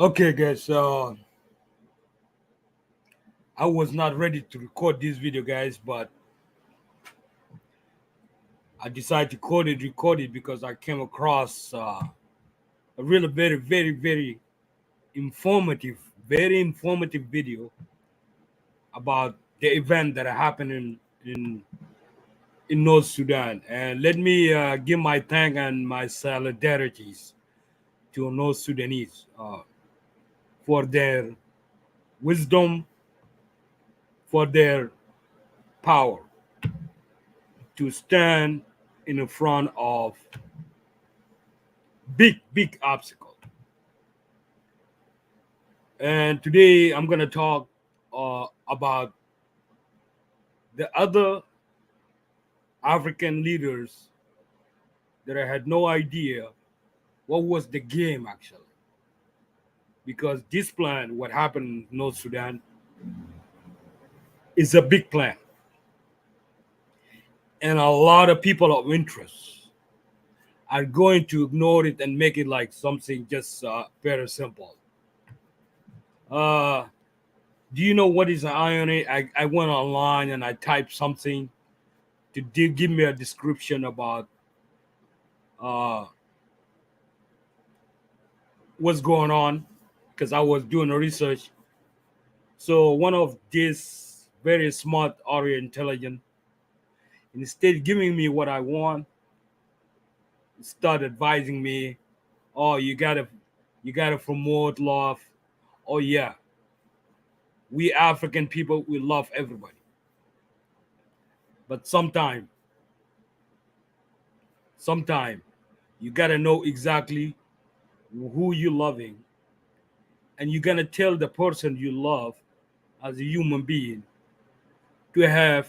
Okay, guys. I was not ready to record this video, guys, but I decided to record it because I came across a really informative, very informative video about the event that happened in North Sudan. And let me give my thank and my solidarities to North Sudanese for their wisdom, for their power to stand in the front of big obstacle. And today I'm gonna talk about the other African leaders that I had no idea what was the game actually. Because this plan, what happened in North Sudan, is a big plan. And a lot of people of interest are going to ignore it and make it like something just very simple. Uh, do you know what is irony? I went online and I typed something to give me a description about uh, what's going on because I was doing a research. So one of these very smart or intelligent, instead giving me what I want, start advising me, oh you gotta promote love. Oh yeah, we African people we love everybody. But sometime you gotta know exactly who you loving, and you're gonna tell the person you love as a human being to have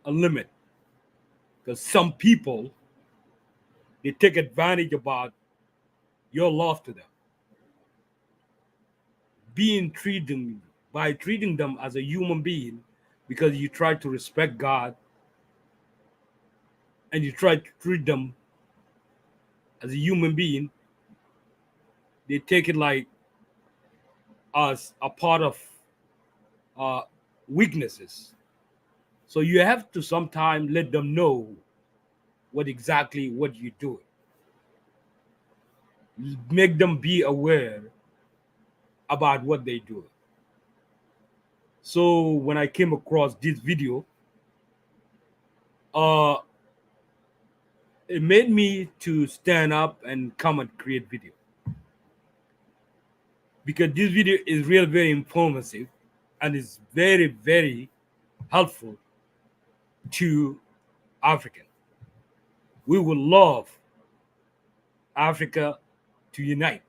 a limit. Because some people they take advantage about your love to them, being treating by treating them as a human being because you try to respect God and you try to treat them as a human being. They take it like as a part of uh, weaknesses. So you have to sometimes let them know what you do. Make them be aware about what they do. So when I came across this video, uh, it made me to stand up and come and create video because this video is really very informative and is very helpful to African. We would love Africa to unite,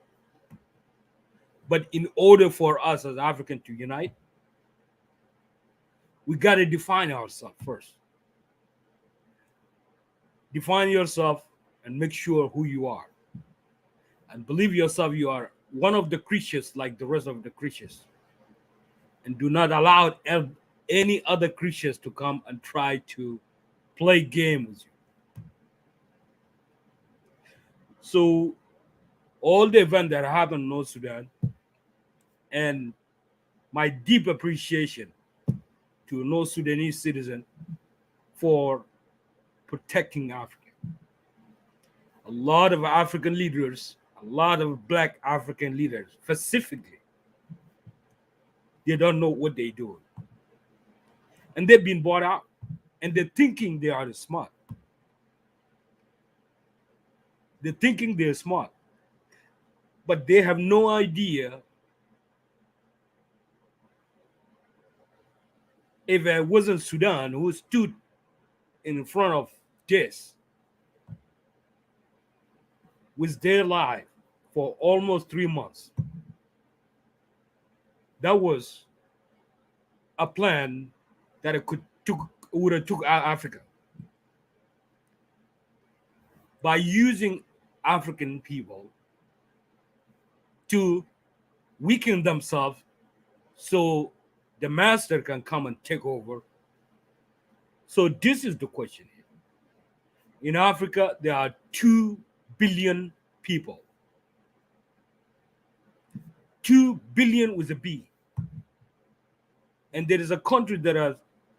but in order for us as African to unite, we got to define ourselves first. Define yourself and make sure who you are, and believe yourself you are one of the creatures like the rest of the creatures, and do not allow any other creatures to come and try to play game with you. So all the events that happened in North Sudan, and my deep appreciation to North Sudanese citizen for protecting Africa. A lot of African leaders, a lot of black African leaders specifically, they don't know what they do. And they've been bought out. And they're thinking they are smart. They're thinking they're smart. But they have no idea if it wasn't Sudan who stood in front of this with their life for almost 3 months. That was a plan that it would have took Africa by using African people to weaken themselves so the master can come and take over. So this is the question here. In Africa, there are 2 billion people. 2 billion with a B. And there is a country that is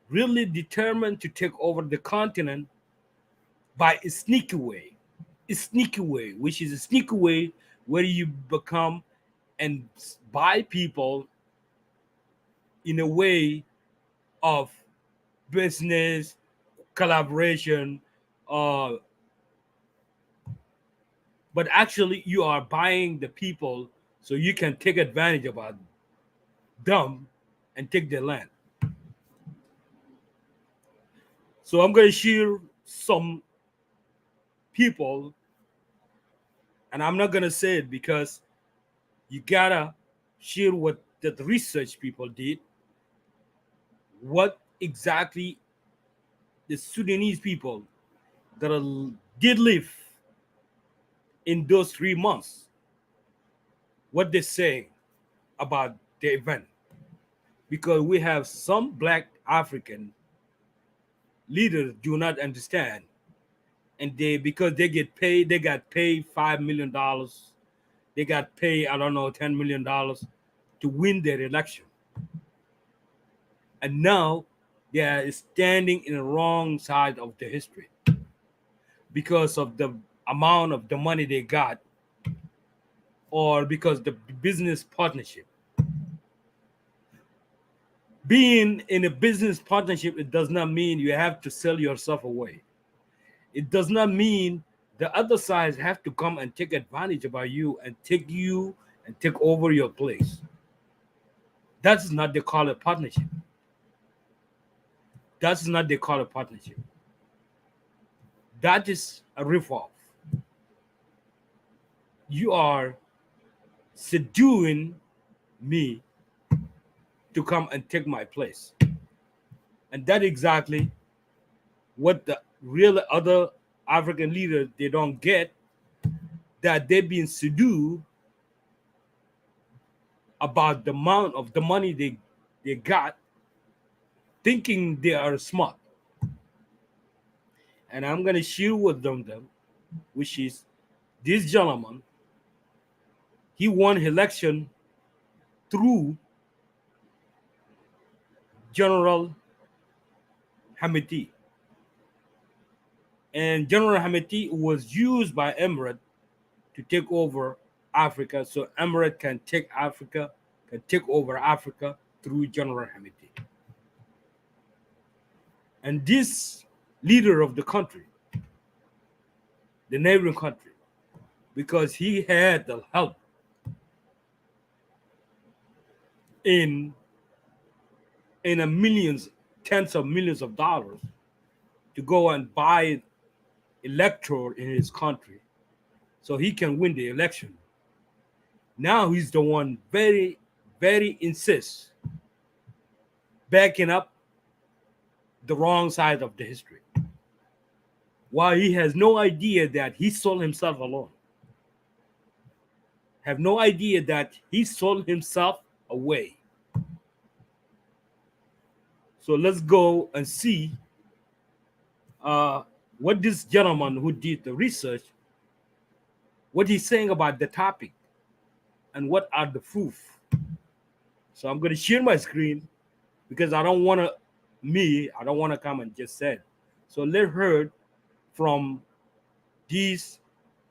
really determined to take over the continent by a sneaky way. A sneaky way, which is a sneaky way where you become and buy people in a way of business collaboration, uh, but actually you are buying the people so you can take advantage about them and take their land. So I'm going to share some people, and I'm not going to say it because you gotta share what the research people did, what exactly the Sudanese people that did live in those 3 months, what they say about the event. Because we have some black African leaders do not understand, and they because they got paid $5 million, they got paid I don't know $10 million to win their election, and now they are standing in the wrong side of the history because of the amount of the money they got, or because the business partnership. Being in a business partnership, it does not mean you have to sell yourself away. It does not mean the other side have to come and take advantage about you and take over your place. That's not they call it partnership. That's not they call it partnership. That is a ripoff. You are seducing me to come and take my place. And that exactly what the real other African leaders they don't get, that they've been seduced about the amount of the money they got, thinking they are smart. And I'm gonna share with them, which is this gentleman, he won election through General Hamiti. And General Hamiti was used by Emirate to take over Africa, so Emirate can take over Africa through General Hamiti. And this leader of the country, the neighboring country, because he had the help in a millions, tens of millions of dollars to go and buy electoral in his country so he can win the election. Now he's the one very, very insists backing up the wrong side of the history. While he has no idea that he sold himself alone. Have no idea that he sold himself away. So let's go and see what this gentleman who did the research, what he's saying about the topic, and what are the proof. So I'm going to share my screen because I don't want to come and just say it. So let's hear from these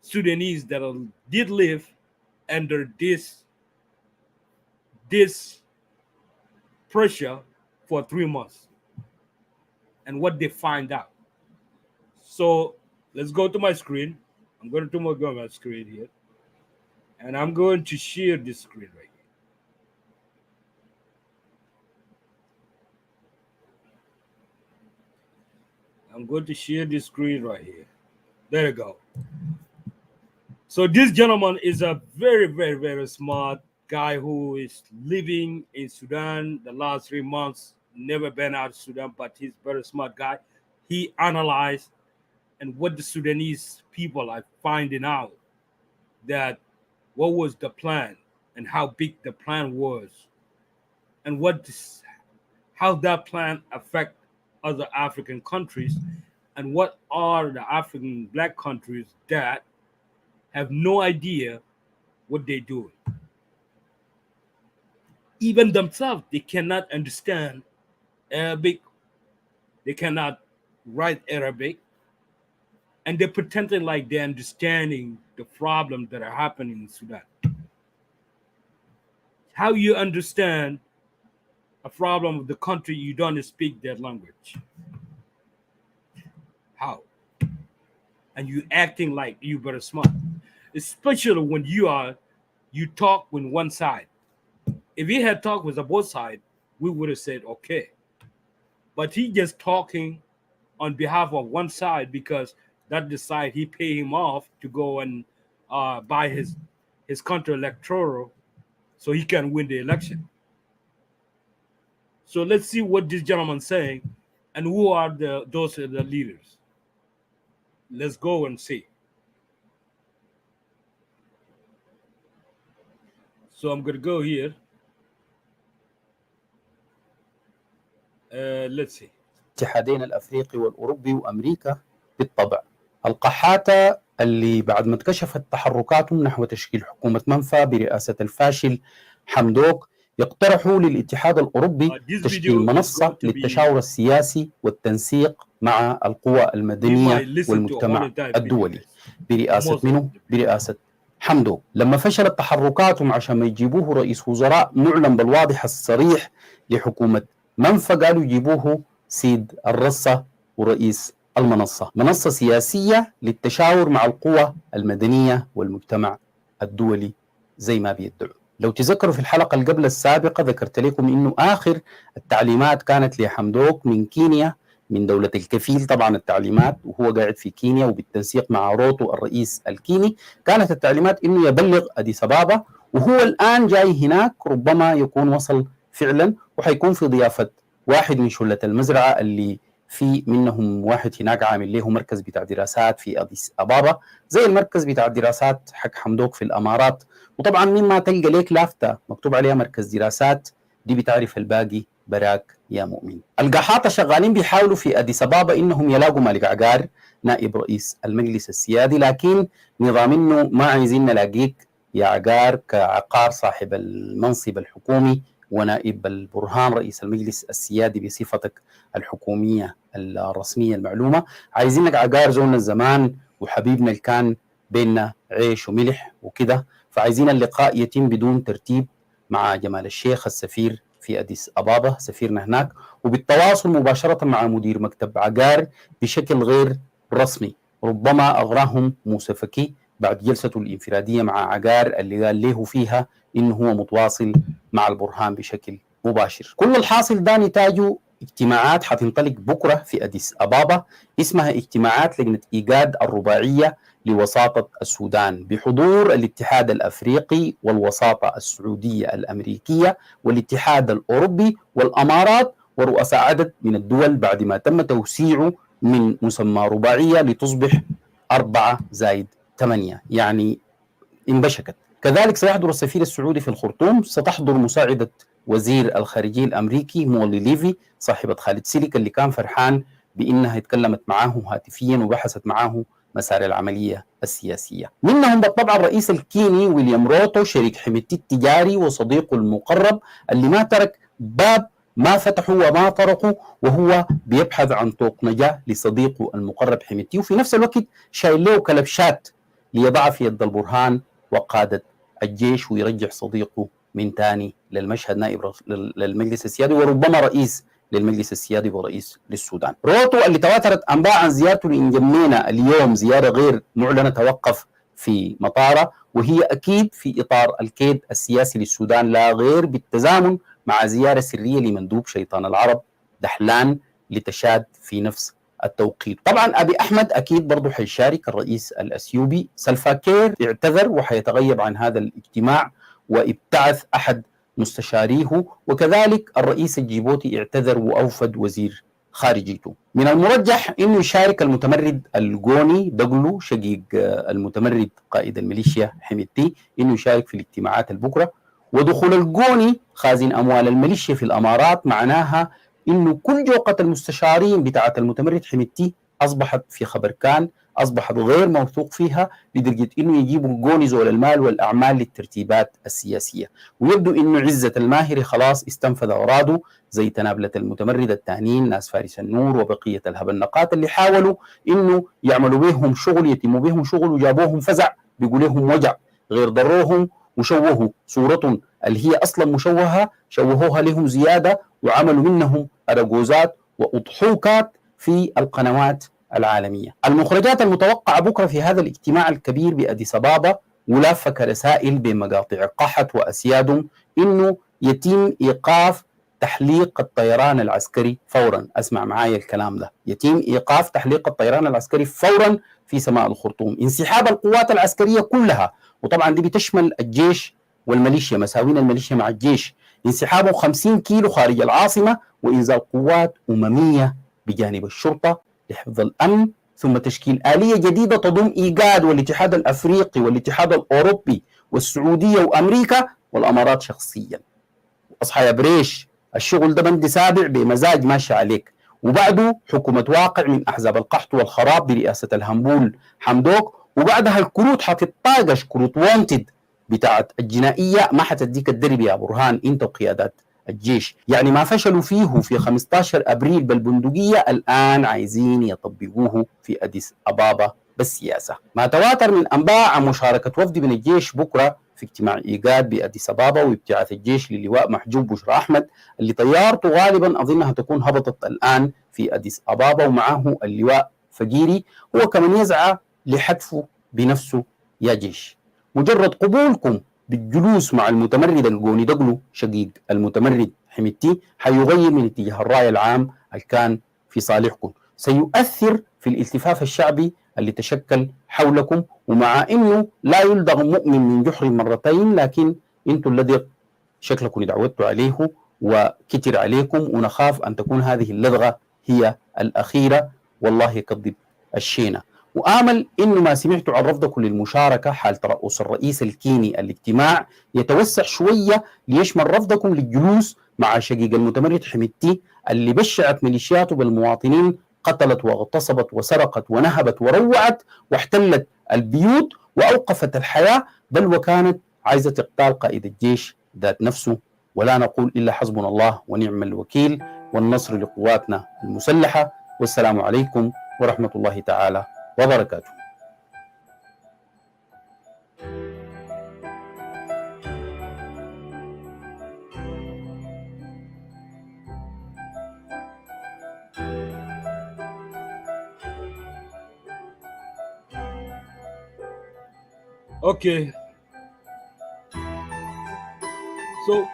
Sudanese that did live under this pressure for 3 months and what they find out. So let's go to my screen. I'm going to go to my screen here, and I'm going to share this screen right here. I'm going to share this screen right here. There you go. So this gentleman is a very, very, very smart guy who is living in Sudan the last 3 months, never been out of Sudan, but he's a very smart guy. He analyzed and what the Sudanese people are finding out, that what was the plan and how big the plan was, and how that plan affect other African countries, and what are the African black countries that have no idea what they're doing. even themselves, they cannot understand Arabic, they cannot write Arabic, and they're pretending like they're understanding the problems that are happening in Sudan. How you understand a problem of the country you don't speak their language? How? And you acting like you better smart, especially when you talk with one side. If he had talked with the both side, we would have said okay. But he just talking on behalf of one side because that the side he pay him off to go and buy his counter electoral so he can win the election. So let's see what this gentleman saying and who are those are the leaders. Let's go and see. So I'm going to go here. Let's see. الاتحادين الأفريقي والأوروبي وأمريكا بالطبع. القحاتة اللي بعد ما انكشفت تحركاتهم نحو تشكيل حكومة منفى برئاسة الفاشل حمدوك يقترحوا للاتحاد الأوروبي تشكيل منصة للتشاور السياسي والتنسيق مع القوى المدنية والمجتمع الدولي برئاسة منه؟ برئاسة حمدوك. لما فشلت تحركاتهم عشان ما يجيبوه رئيس وزراء معلن بالواضح الصريح لحكومة منفى، قالوا يجيبوه سيد الرصة ورئيس المنصة، منصة سياسية للتشاور مع القوى المدنية والمجتمع الدولي زي ما بيدعوا. لو تذكروا في الحلقة اللي قبل السابقة ذكرت لكم إنه آخر التعليمات كانت لحمدوك من كينيا، من دولة الكفيل طبعا التعليمات، وهو قاعد في كينيا وبالتنسيق مع روتو الرئيس الكيني، كانت التعليمات إنه يبلغ أديس أبابا، وهو الآن جاي هناك ربما يكون وصل فعلا وحيكون في ضيافة واحد من شلة المزرعة اللي في منهم واحد هناك عامل له مركز بتاع دراسات في أديس أبابا زي المركز بتاع الدراسات حق حمدوك في الأمارات. وطبعا مما تلقى ليك لافتة مكتوب عليها مركز دراسات دي بتعرف الباقي براك يا مؤمن. القحاطة شغالين بيحاولوا في أديس أبابا إنهم يلاقوا مالك عقار نائب رئيس المجلس السيادي، لكن نظام إنه ما عايزين نلاقيك يا عقار كعقار صاحب المنصب الحكومي ونائب البرهان رئيس المجلس السيادي بصفتك الحكومية الرسمية المعلومة، عايزينك عقار زون الزمان وحبيبنا اللي كان بيننا عيش وملح وكده، فعايزين اللقاء يتم بدون ترتيب مع جمال الشيخ السفير في أديس أبابا سفيرنا هناك، وبالتواصل مباشرة مع مدير مكتب عقار بشكل غير رسمي. ربما أغراهم موسى فكي بعد جلسته الانفرادية مع عقار اللي قال له فيها إنه هو متواصل مع البرهان بشكل مباشر. كل الحاصل ده نتاجه اجتماعات حتنطلق بكرة في أديس أبابا اسمها اجتماعات لجنة إيجاد الرباعية لوساطة السودان بحضور الاتحاد الأفريقي والوساطة السعودية الأمريكية والاتحاد الأوروبي والأمارات ورؤساء عدد من الدول بعد ما تم توسيعه من مسمى رباعية لتصبح 4+8 يعني انبشكت. كذلك سيحضر السفير السعودي في الخرطوم، ستحضر مساعدة وزير الخارجية الأمريكي مولي ليفي صاحبة خالد سيليك اللي كان فرحان بأنها اتكلمت معاه هاتفيا وبحثت معاه مسار العملية السياسية. منهم بالطبع الرئيس الكيني ويليام روتو شريك حميتي التجاري وصديقه المقرب اللي ما ترك باب ما فتحوا وما طرقوا وهو بيبحث عن طوق نجاة لصديقه المقرب حميتي، وفي نفس الوقت شايل له كلبشات ليضع في يد البرهان وقادة الجيش ويرجع صديقه من تاني للمشهد نائب للمجلس السيادي وربما رئيس للمجلس السيادي ورئيس للسودان. روتو اللي تواترت أنباء عن زيارته لإنجمينا اليوم زيارة غير معلنة توقف في مطارة، وهي أكيد في إطار الكيد السياسي للسودان لا غير بالتزامن مع زيارة سرية لمندوب شيطان العرب دحلان لتشاد في نفس التوقيت. طبعا أبي أحمد أكيد برضو حيشارك الرئيس الأثيوبي. سلفاكير اعتذر وحيتغيب عن هذا الاجتماع وابتعث أحد مستشاريه، وكذلك الرئيس الجيبوتي اعتذر وأوفد وزير خارجيته. من المرجح أنه يشارك المتمرد الجوني دقلو شقيق المتمرد قائد الميليشيا حميتي أنه يشارك في الاجتماعات البكرة. ودخول الجوني خازن أموال الميليشيا في الأمارات معناها إنه كل جوقة المستشارين بتاعة المتمرد حميتي أصبحت في خبركان أصبحت غير موثوق فيها لدرجة إنه يجيبوا جونز ولا المال والأعمال للترتيبات السياسية. ويبدو إنه عزة الماهري خلاص استنفذ أوراده زي تنابلة المتمرد التانيين ناس فارس النور وبقية الهبنقات اللي حاولوا إنه يعملوا بهم شغل، يتموا بهم شغل، وجابوهم فزع بيقول لهم وجع، غير ضروهم وشوهوا صورتهم اللي هي أصلا مشوهة، شوهوها لهم زيادة وعملوا منهم أرجوزات وأضحوكات في القنوات العالمية. المخرجات المتوقعة بكرة في هذا الاجتماع الكبير بأديس أبابا ولافة رسائل بمقاطع قحط وأسيادهم إنه يتم إيقاف تحليق الطيران العسكري فورا. أسمع معايا الكلام ده، يتم إيقاف تحليق الطيران العسكري فورا في سماء الخرطوم، انسحاب القوات العسكرية كلها، وطبعا دي بتشمل الجيش والميليشيا، مساوين الميليشيا مع الجيش، انسحابه 50 كيلو خارج العاصمة، وإنزال قوات أممية بجانب الشرطة لحفظ الأمن، ثم تشكيل آلية جديدة تضم إيجاد والاتحاد الأفريقي والاتحاد الأوروبي والسعودية وأمريكا والأمارات شخصيا. أصحى يا بريش، الشغل ده بند سابع بمزاج ماشي عليك. وبعده حكومة واقع من أحزاب القحط والخراب برئاسة الهمبول حمدوك، وبعدها الكروت حتطاقش، كروت وانتد بتاعت الجنائية ما حتديك الدرب يا برهان انت وقيادات الجيش. يعني ما فشلوا فيه في 15 أبريل بالبندقية الآن عايزين يطبقوه في أديس أبابا بالسياسة. ما تواتر من أنباء عن مشاركة وفد من الجيش بكرة في اجتماع إيجاد بأديس أبابا وابتعاث الجيش للواء محجوب بشرى أحمد اللي طيارته غالبا أظنها تكون هبطت الآن في أديس أبابا، ومعه اللواء فقيري هو كمان يسعى لحتفه بنفسه يا جيش. مجرد قبولكم بالجلوس مع المتمرد القوني دقلو شقيق المتمرد حميتي حيغير من اتجاه الرأي العام اللي كان في صالحكم، سيؤثر في الالتفاف الشعبي اللي تشكل حولكم. ومع انه لا يلدغ مؤمن من جحر مرتين، لكن انتم الذي شكلكم دعوتوا عليه وكتر عليكم، ونخاف ان تكون هذه اللدغه هي الاخيره، والله يكذب الشينه. وآمل إنه ما سمعتوا عن رفضكم للمشاركة حال ترأس الرئيس الكيني الاجتماع يتوسع شوية ليشمل رفضكم للجلوس مع شقيق المتمرد حميتي اللي بشعت ميليشياته بالمواطنين، قتلت واغتصبت وسرقت ونهبت وروعت واحتلت البيوت وأوقفت الحياة، بل وكانت عايزة إقتال قائد الجيش ذات نفسه. ولا نقول إلا حسبنا الله ونعم الوكيل، والنصر لقواتنا المسلحة. والسلام عليكم ورحمة الله تعالى وبركاته. Okay, so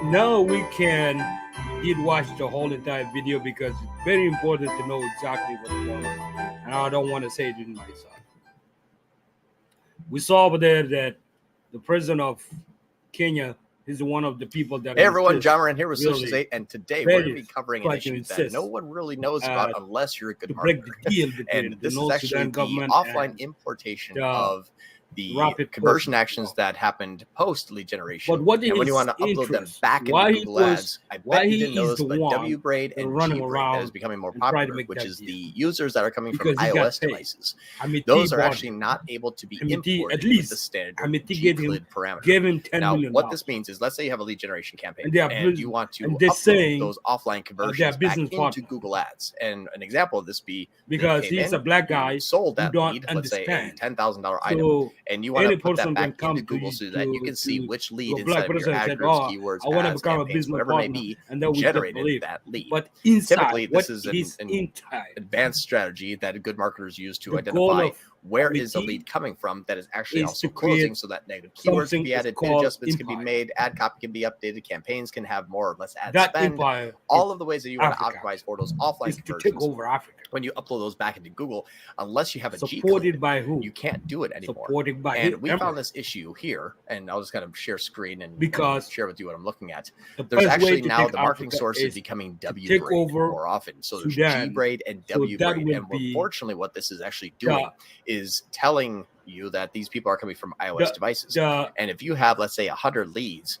now we did watch the whole entire video because it's very important to know exactly what's going on, and I don't want to say it in myself. We saw over there that the president of Kenya is one of the people that. Hey everyone, John Moran here with really Socials 8, and today we're going to be covering an issue that insist, no one really knows about unless you're a good to break marketer. the deal between And the this is North actually Sudan the government offline and importation of the rapid conversion process. actions that happened post lead generation. But what and when is you want to upload them interest? back Why into he Google was- Ads, I why bet you he didn't know is this, the but one W-Braid and running G-Braid that is around becoming more and trying to popular, make which that is deal. the users that are coming from Because he got iOS paid. devices. Hamiti Those are bought actually him. not able to be Hamiti, imported at with the least standard Hamiti gave him- G-CLID parameter. Gave him $10 Now, million. what this means is, let's say you have a lead generation campaign And they are and you want to and they're upload saying, those offline conversions back business into partner. Google Ads. And an example of this be Because you came he's in, a black you guy sold who that don't lead, let's say a understand. $10,000 item, So and you want any to put that person can back come into to Google you so that you can see to which a lead black inside of your person and ad said, groups, "Oh, keywords, I want to ads, become a campaigns, business whatever it may partner," be, and then we just generated believe that lead. But inside, Typically, what this is is an inside? advanced strategy that good marketers use to The goal identify of where is the Hamiti lead coming from that is actually is also to create closing, so that negative keywords something can be is added, bid called adjustments can be empire. made, ad copy can be updated, campaigns can have more or less ad That spend. empire, All of the ways that you want to Africa, optimize for those offline is to take conversions. over Africa. When you upload those back into Google, unless you have a Supported G-CLID, by who? you can't do it anymore. Supported by And him. we Remember, found this issue here, and I'll just kind of share screen and Because share with you what I'm looking at. the There's best way actually to now take the marketing Africa source is is becoming take W-Braid over more often. So there's Sudan. G-Braid and So that W-Braid. will And be unfortunately, what this is actually doing is telling you that these people are coming from iOS devices. And if you have, let's say, 100 leads,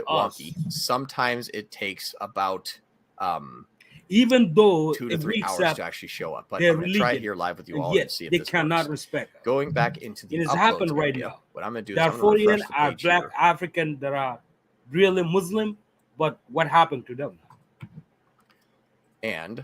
bit wonky. Sometimes it takes about even though 2 to 3 hours to actually show up. But their I'm going to try it religion, here live with you and all yet and see if they this cannot works. respect us. Going back into the It has uploads happened right area, now. what I'm going to do is I'm going to Darfurian refresh the are page black here. African that are really Muslim, but what happened to them? And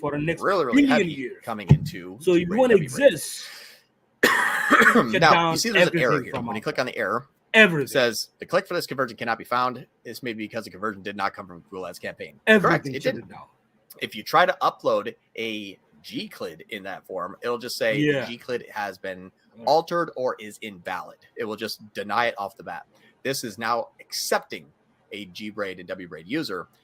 for the next really billion heavy years. coming into. So if you want to exist, now you see there's an error here. When you click on the error, everything it says the click for this conversion cannot be found. This may be because the conversion did not come from Google Ads campaign. Correct, it didn't. If you try to upload a G-CLID in that form, it'll just say the G-CLID has been altered or is invalid. It will just deny it off the bat. This is now accepting a G braid and W braid user